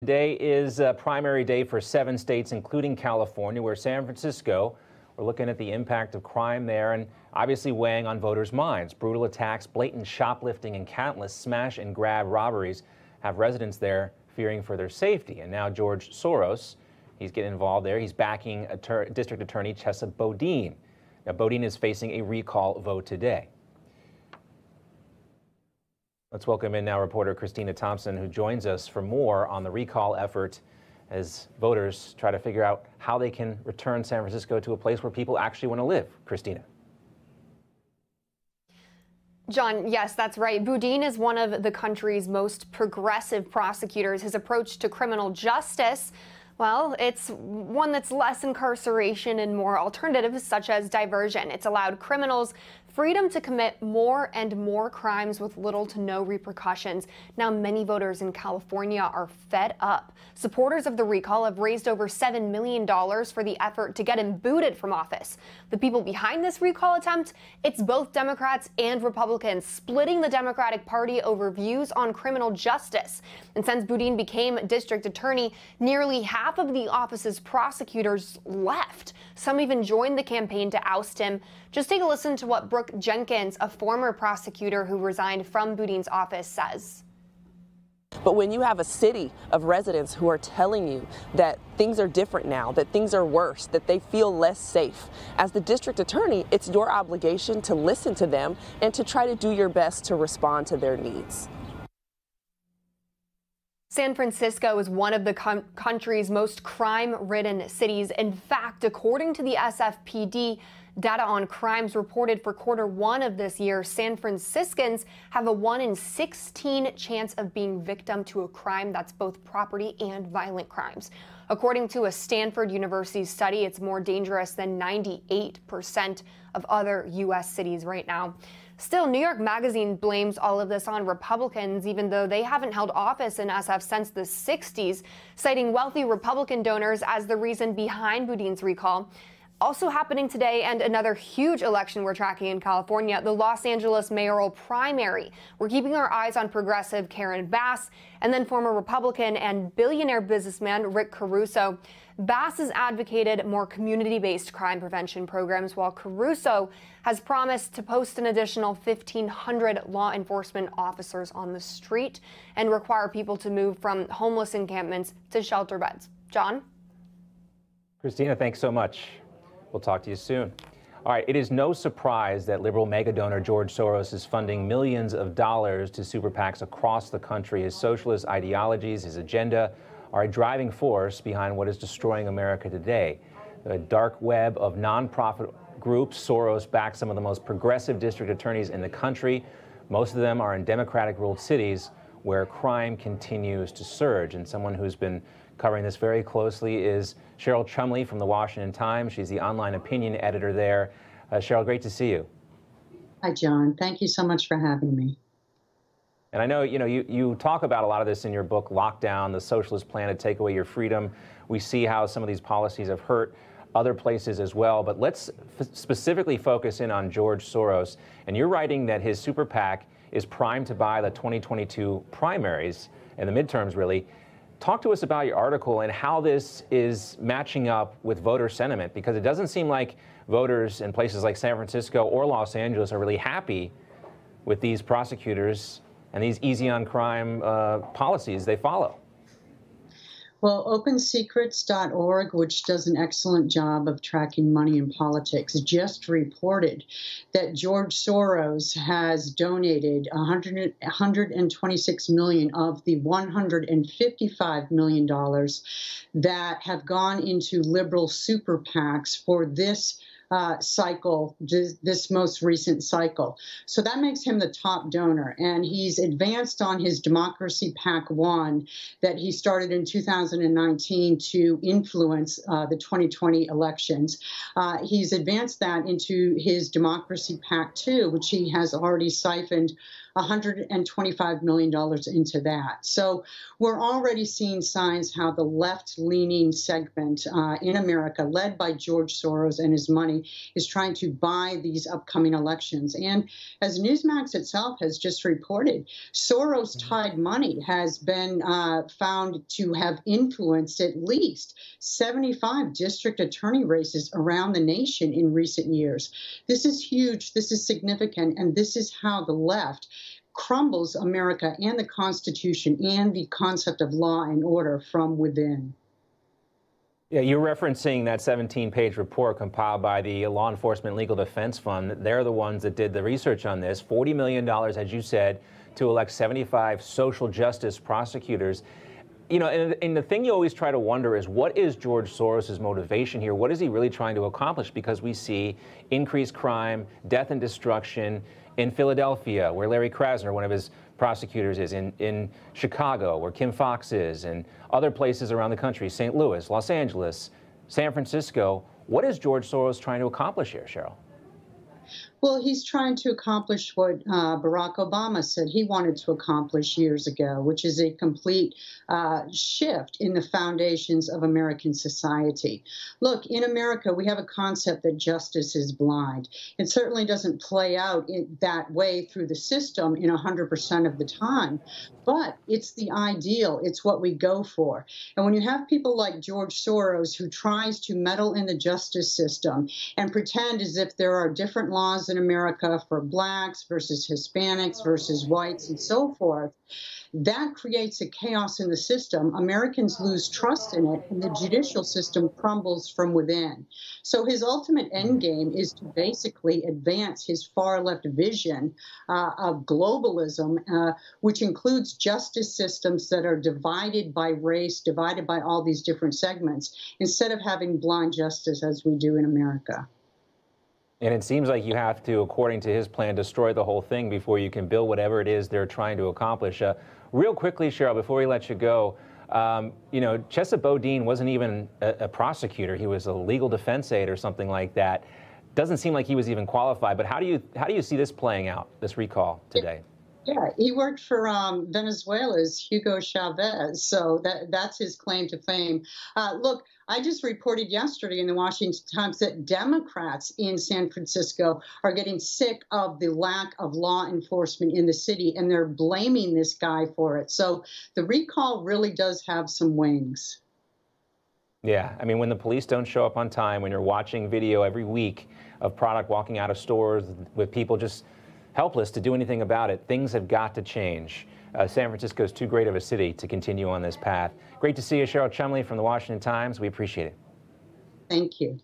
Today is a primary day for 7 states, including California, where San Francisco, we're looking at the impact of crime there and obviously weighing on voters' minds. Brutal attacks, blatant shoplifting, and countless smash and grab robberies have residents there fearing for their safety. And now George Soros, he's getting involved there. He's backing District Attorney Chesa Boudin. Now, Boudin is facing a recall vote today. Let's welcome in now reporter Christina Thompson, who joins us for more on the recall effort as voters try to figure out how they can return San Francisco to a place where people actually want to live. Christina. John, yes, that's right. Boudin is one of the country's most progressive prosecutors. His approach to criminal justice, well, it's one that's less incarceration and more alternatives such as diversion. It's allowed criminals freedom to commit more and more crimes with little to no repercussions. Now, many voters in California are fed up. Supporters of the recall have raised over $7 million for the effort to get him booted from office. The people behind this recall attempt, it's both Democrats and Republicans splitting the Democratic Party over views on criminal justice. And since Boudin became district attorney, nearly half of the office's prosecutors left. Some even joined the campaign to oust him. Just take a listen to what Brooke Jenkins, a former prosecutor who resigned from Boudin's office, says. But when you have a city of residents who are telling you that things are different now, that things are worse, that they feel less safe, as the district attorney, it's your obligation to listen to them and to try to do your best to respond to their needs. San Francisco is one of the country's most crime-ridden cities. In fact, according to the SFPD, data on crimes reported for Q1 of this year, San Franciscans have a 1 in 16 chance of being victim to a crime that's both property and violent crimes. According to a Stanford University study, it's more dangerous than 98% of other U.S. cities right now. Still, New York Magazine blames all of this on Republicans, even though they haven't held office in SF since the 60s, citing wealthy Republican donors as the reason behind Boudin's recall. Also happening today, and another huge election we're tracking in California, the Los Angeles mayoral primary. We're keeping our eyes on progressive Karen Bass and then former Republican and billionaire businessman Rick Caruso. Bass has advocated more community-based crime prevention programs, while Caruso has promised to post an additional 1,500 law enforcement officers on the street and require people to move from homeless encampments to shelter beds. John? Christina, thanks so much. We'll talk to you soon. All right, it is no surprise that liberal mega donor George Soros is funding millions of dollars to super PACs across the country. His socialist ideologies, his agenda are a driving force behind what is destroying America today. The dark web of nonprofit groups, Soros backs some of the most progressive district attorneys in the country. Most of them are in Democratic-ruled cities where crime continues to surge. And someone who's been covering this very closely is Cheryl Chumley from the Washington Times. She's the online opinion editor there. Cheryl, great to see you. Hi, John. Thank you so much for having me. And I know, you talk about a lot of this in your book, Lockdown, the socialist plan to take away your freedom. We see how some of these policies have hurt other places as well. But let's specifically focus in on George Soros. And you're writing that his super PAC is primed to buy the 2022 primaries and the midterms, really. Talk to us about your article and how this is matching up with voter sentiment, because it doesn't seem like voters in places like San Francisco or Los Angeles are really happy with these prosecutors and these easy-on-crime policies they follow. Well, OpenSecrets.org, which does an excellent job of tracking money in politics, just reported that George Soros has donated $126 million of the $155 million that have gone into liberal super PACs for this cycle, this most recent cycle. So that makes him the top donor. And he's advanced on his Democracy PAC 1 that he started in 2019 to influence the 2020 elections. He's advanced that into his Democracy PAC 2, which he has already siphoned $125 million into that. So we're already seeing signs how the left-leaning segment in America, led by George Soros and his money, is trying to buy these upcoming elections. And as Newsmax itself has just reported, Soros-tied money has been found to have influenced at least 75 district attorney races around the nation in recent years. This is huge, this is significant, and this is how the left crumbles America and the Constitution and the concept of law and order from within. Yeah, you're referencing that 17-page report compiled by the Law Enforcement Legal Defense Fund. They're the ones that did the research on this. $40 million, as you said, to elect 75 social justice prosecutors. You know, and the thing you always try to wonder is, what is George Soros' motivation here? What is he really trying to accomplish? Because we see increased crime, death and destruction in Philadelphia, where Larry Krasner, one of his prosecutors, is, in Chicago, where Kim Foxx is, and other places around the country, St. Louis, Los Angeles, San Francisco. What is George Soros trying to accomplish here, Cheryl? Well, he's trying to accomplish what Barack Obama said he wanted to accomplish years ago, which is a complete shift in the foundations of American society. Look, in America, we have a concept that justice is blind. It certainly doesn't play out that way through the system in 100% of the time, but it's the ideal. It's what we go for. And when you have people like George Soros, who tries to meddle in the justice system and pretend as if there are different laws in America for blacks versus Hispanics versus whites and so forth, that creates a chaos in the system. Americans lose trust in it, and the judicial system crumbles from within. So his ultimate end game is to basically advance his far-left vision of globalism, which includes justice systems that are divided by race, divided by all these different segments, instead of having blind justice as we do in America. And it seems like you have to, according to his plan, destroy the whole thing before you can build whatever it is they're trying to accomplish. Real quickly, Cheryl, before we let you go, you know, Chesa Bodine wasn't even a prosecutor. He was a legal defense aide or something like that. Doesn't seem like he was even qualified. But how do you see this playing out, this recall today? Yeah, he worked for Venezuela's Hugo Chavez, so that's his claim to fame. Look, I just reported yesterday in the Washington Times that Democrats in San Francisco are getting sick of the lack of law enforcement in the city, and they're blaming this guy for it. So the recall really does have some wings. Yeah, I mean, when the police don't show up on time, when you're watching video every week of product walking out of stores with people just helpless to do anything about it, things have got to change. San Francisco is too great of a city to continue on this path. Great to see you, Cheryl Chumley from the Washington Times. We appreciate it. Thank you.